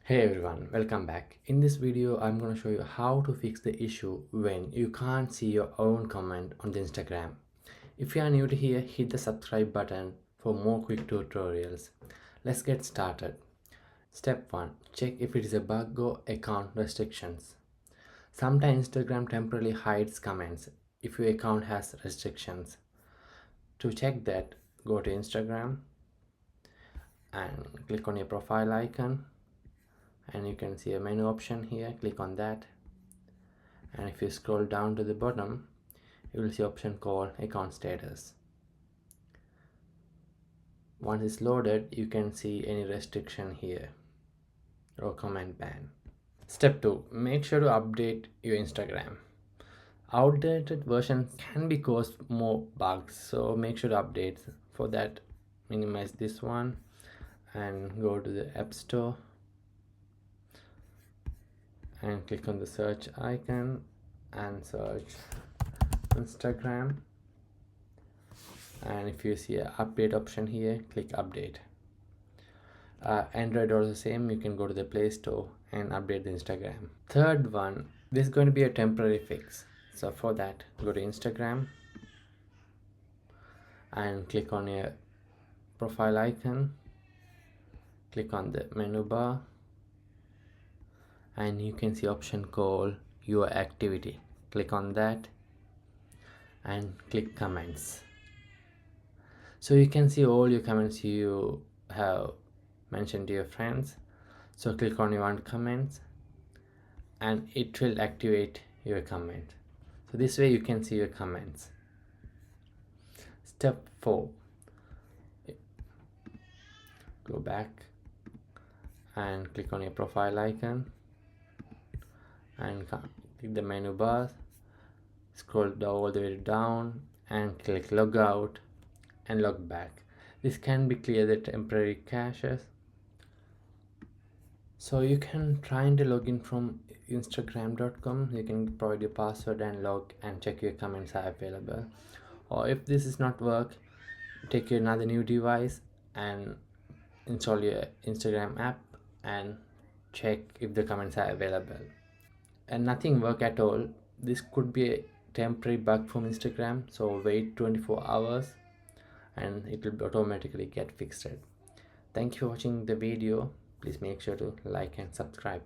Hey everyone, welcome back. In this video, I'm going to show you how to fix the issue when you can't see your own comment on the Instagram. If you are new to here, hit the subscribe button for more quick tutorials. Let's get started. Step 1. Check if it is a bug or account restrictions. Sometimes Instagram temporarily hides comments if your account has restrictions. To check that, go to Instagram and click on your profile icon. And you can see a menu option here. Click on that, and if you scroll down to the bottom, you will see option called account status. Once it's loaded, you can see any restriction here or comment ban. Step 2. Make sure to update your Instagram. Outdated versions can be cause more bugs, so make sure to update. For that, minimize this one and go to the App Store and click on the search icon and search Instagram, and if you see an update option here, click update. Android also same, you can go to the Play Store and update the Instagram. Third one, this is going to be a temporary fix, so for that, go to Instagram and click on your profile icon, click on the menu bar, and you can see option called your activity. Click on that and click comments. So you can see all your comments you have mentioned to your friends. So click on your one comments and it will activate your comment. So this way you can see your comments. Step 4. Go back and click on your profile icon and click the menu bar, scroll all the way down and click log out and log back. This can be clear the temporary caches. So you can try and log in from instagram.com. You can provide your password and log and check your comments are available. Or if this is not work, take another new device and install your Instagram app and check if the comments are available. And nothing work at all, this could be a temporary bug from Instagram, so wait 24 hours and it will automatically get fixed. Thank you for watching the video. Please make sure to like and subscribe.